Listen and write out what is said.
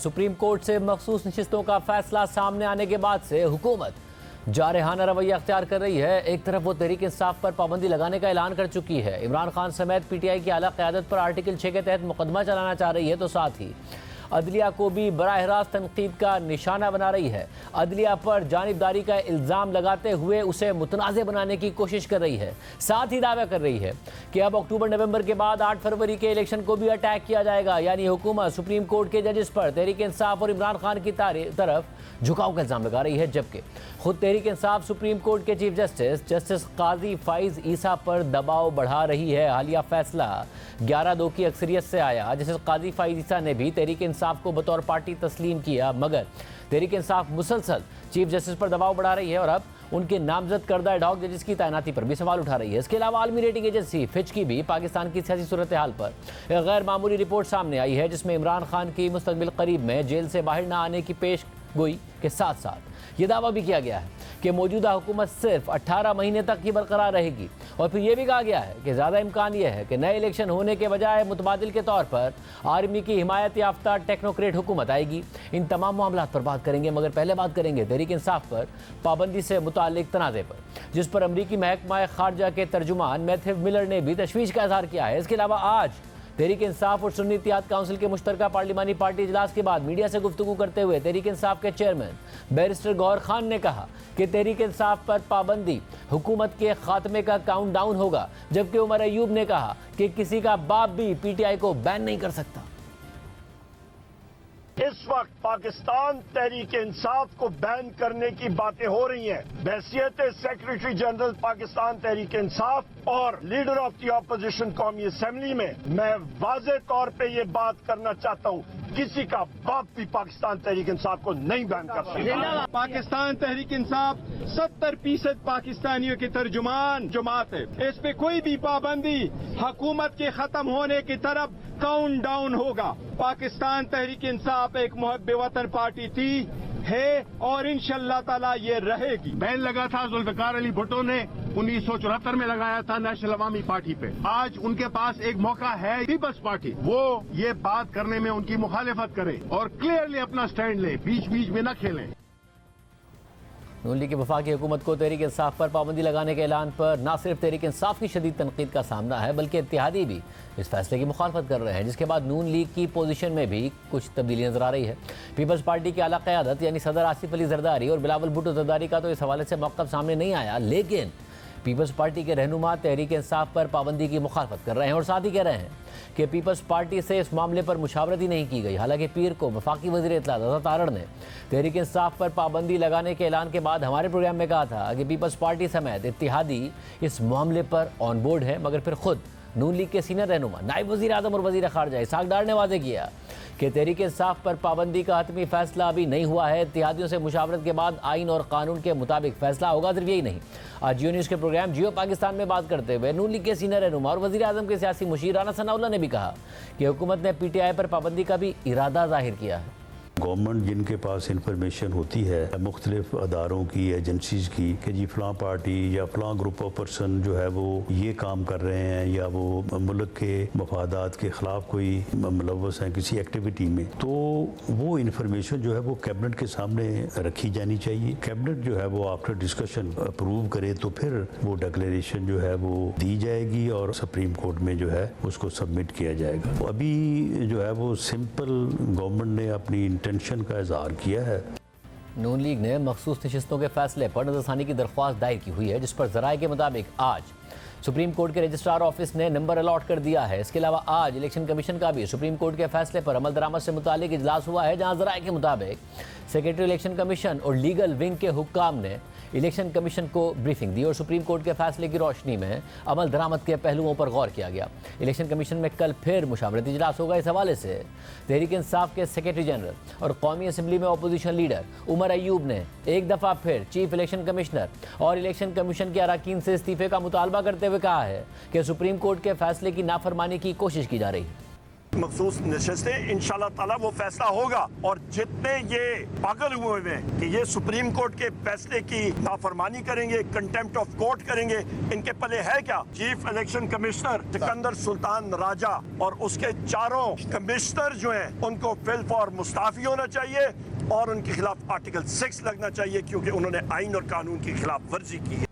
Supreme court से मखसूस नशिस्तों का फैसला सामने आने के बाद से हुकूमत जारहाना रवैया अख्तियार कर रही है। एक तरफ वो तहरीक इंसाफ पर पाबंदी लगाने का ऐलान कर चुकी है, इमरान खान समेत पीटीआई की आला क़यादत पर आर्टिकल 6 के तहत मुकदमा चलाना चाह रही है, तो साथ ही अदलिया को भी बराह रास्त तनकीद का निशाना बना रही है। अदलिया पर जानिबदारी का इल्ज़ाम लगाते हुए उसे मुतनाज़ बनाने की कोशिश कर रही है। साथ ही दावा कर रही है कि अब अक्टूबर नवंबर के बाद 8 फरवरी के इलेक्शन को भी अटैक किया जाएगा। यानी हुकूमत सुप्रीम कोर्ट के जजेस पर तहरीक इंसाफ और इमरान खान की तरफ झुकाव का इल्ज़ाम लगा रही है, जबकि खुद तहरीक इंसाफ सुप्रीम कोर्ट के चीफ जस्टिस काजी फाइज ईसा पर दबाव बढ़ा रही है। हालिया फैसला 11-2 की अक्सरियत से आया। जस्टिस काजी फाइज ईसा ने भी तहरीक इंसाफ को बतौर पार्टी तस्लीम किया, मगर तहरीक इंसाफ मुसलसल चीफ जस्टिस पर दबाव बढ़ा रही है और अब उनके नामजद करदा एडहॉक जजेस की तैनाती पर भी सवाल उठा रही है। इसके अलावा आलमी रेटिंग एजेंसी फिच की भी पाकिस्तान की सियासी सूरत हाल पर एक गैर मामूली रिपोर्ट सामने आई है, जिसमें इमरान खान की मुस्तकबिल करीब में जेल से बाहर न आने की पेश गोई के साथ साथ ये दावा भी किया गया है कि मौजूदा हुकूमत सिर्फ 18 महीने तक ही बरकरार रहेगी। और फिर यह भी कहा गया है कि ज़्यादा इम्कान यह है कि नए इलेक्शन होने के बजाय मुतबादिल के तौर पर आर्मी की हिमायत याफ्ता टेक्नोक्रेट हुकूमत आएगी। इन तमाम मामलात पर बात करेंगे, मगर पहले बात करेंगे तहरीक इंसाफ पर पाबंदी से मुताल्लिक तनाज़े पर, जिस पर अमरीकी महकमा खारजा के तर्जुमान मैथ्यू मिलर ने भी तशवीश का इजहार किया है। इसके अलावा आज तहरीक इंसाफ और सुन्नी इत्तेहाद काउंसिल के मुश्तरका पार्लिमानी पार्टी इजलास के बाद मीडिया से गुफ्तगू करते हुए तहरीक इंसाफ के चेयरमैन बैरिस्टर गौहर खान ने कहा कि तहरीक इंसाफ पर पाबंदी हुकूमत के खात्मे का काउंटडाउन होगा, जबकि उमर अयूब ने कहा कि किसी का बाप भी पीटीआई को बैन नहीं कर सकता। इस वक्त पाकिस्तान तहरीक इंसाफ को बैन करने की बातें हो रही हैं। बहसियत सेक्रेटरी जनरल पाकिस्तान तहरीक इंसाफ और लीडर ऑफ द ऑपोजिशन कौमी असेंबली में मैं वाज़ेह तौर पे ये बात करना चाहता हूँ, किसी का बाप भी पाकिस्तान तहरीक इंसाफ को नहीं बैन कर सकता। पाकिस्तान तहरीक इंसाफ 70% पाकिस्तानियों की तर्जुमान जमात है। इस पे कोई भी पाबंदी हुकूमत के खत्म होने की तरफ काउंट डाउन होगा। पाकिस्तान तहरीक इंसाफ एक मुहब्बे वतन पार्टी थी, है और इंशाअल्लाह ताला ये रहेगी। बैन लगा था जुल्फिकार अली भुट्टो ने 1974 में लगाया था नेशनल अवामी पार्टी पे। आज उनके पास एक मौका है, पीपल्स पार्टी, वो ये बात करने में उनकी मुखालिफत करे और क्लियरली अपना स्टैंड ले, बीच बीच में न खेलें। नून लीग की वफाकी हुकूमत को तहरीक इंसाफ पर पाबंदी लगाने के ऐलान पर न सिर्फ तहरीक इंसाफ की शदीद तनकीद का सामना है, बल्कि इत्तेहादी भी इस फैसले की मुखालफत कर रहे हैं, जिसके बाद नून लीग की पोजीशन में भी कुछ तब्दीली नजर आ रही है। पीपल्स पार्टी की आला क़यादत यानी सदर आसिफ अली जरदारी और बिलावल भुट्टो जरदारी का तो इस हवाले से मौक़िफ़ सामने नहीं आया, लेकिन पीपल्स पार्टी के रहनुमा तहरीक इंसाफ पर पाबंदी की मुखालफत कर रहे हैं और साथ ही कह रहे हैं कि पीपल्स पार्टी से इस मामले पर मुशावरत ही नहीं की गई। हालांकि पीर को वफाकी वज़ीर इत्तलात आज़ाद तारड़ ने तहरीक इंसाफ पर पाबंदी लगाने के ऐलान के बाद हमारे प्रोग्राम में कहा था कि पीपल्स पार्टी समेत इत्तेहादी इस मामले पर ऑन बोर्ड है, मगर फिर खुद नून लीग के सीनियर रहनुमा नायब वज़ीर आज़म और वज़ीर ख़ारजा इसहाक़ डार ने वाज़ेह किया कि तहरीक इंसाफ पर पाबंदी का हतमी फैसला अभी नहीं हुआ है। इत्तेहादियों से मुशावरत के बाद आइन और कानून के मुताबिक फैसला होगा। सिर्फ यही नहीं, आज जियो न्यूज़ के प्रोग्राम जियो पाकिस्तान में बात करते हुए नून लीग के सीनियर रहनुमा और वज़ीर आज़म के सियासी मुशीर राना सनाउल्लाह ने भी कहा कि हुकूमत ने पीटीआई पर पाबंदी का भी इरादा जाहिर किया है। गवर्नमेंट जिनके पास इंफॉर्मेशन होती है मुख्तलिफ अदारों की, एजेंसीज़ की, कि जी फ़लाँ पार्टी या फ़लाँ ग्रुप ऑफ पर्सन जो है वो ये काम कर रहे हैं या वो मुल्क के मफादात के ख़िलाफ़ कोई मुलव्वस हैं किसी एक्टिविटी में, तो वो इंफॉर्मेशन जो है वो कैबिनेट के सामने रखी जानी चाहिए। कैबिनेट जो है वो आफ्टर डिस्कशन अप्रूव करे तो फिर वो डिक्लेरेशन जो है वो दी जाएगी और सुप्रीम कोर्ट में जो है उसको सबमिट किया जाएगा। अभी जो है वो सिंपल गवर्नमेंट ने अपनी टेंशन का इजहार किया है। नून लीग ने मखसूस नशिस्तों के फैसले पर नजरसानी की दरख्वास्त दायर की हुई है, जिस पर ज़राए के मुताबिक आज सुप्रीम कोर्ट के रजिस्ट्रार ऑफिस ने नंबर अलॉट कर दिया है। इसके अलावा आज इलेक्शन कमीशन का भी सुप्रीम कोर्ट के फैसले पर अमल दरामद से मुतालिक इजलास हुआ है, जहां ज़राए के मुताबिक सेक्रेटरी इलेक्शन कमीशन और लीगल विंग के हुक्काम ने इलेक्शन कमीशन को ब्रीफिंग दी और सुप्रीम कोर्ट के फैसले की रोशनी में अमल दरामद के पहलुओं पर गौर किया गया। इलेक्शन कमीशन में कल फिर मुशावरती इजलास होगा। इस हवाले से तहरीक इंसाफ के सेक्रेटरी जनरल और कौमी असम्बली में अपोजिशन लीडर उमर अयूब ने एक दफ़ा फिर चीफ इलेक्शन कमिश्नर और इलेक्शन कमीशन के अरकान से इस्तीफे का मुतालबा करते हुए कहा है कि सुप्रीम कोर्ट के फैसले की नाफरमानी की कोशिश की जा रही है। मखसूस नशस्तें, इंशाल्लाह ताला वो फैसला होगा। और जितने ये पागल हुए हैं कि ये सुप्रीम कोर्ट के फैसले की नाफरमानी करेंगे, कंटेम्प्ट ऑफ कोर्ट करेंगे, इनके पले है क्या? Chief election commissioner Sikandar Sultan Raja और उसके चारों कमिश्नर जो हैं उनको फिल फॉर मुस्ताफी होना चाहिए और उनके खिलाफ आर्टिकल 6 लगना चाहिए, क्योंकि उन्होंने आइन और कानून की खिलाफ वर्जी की है।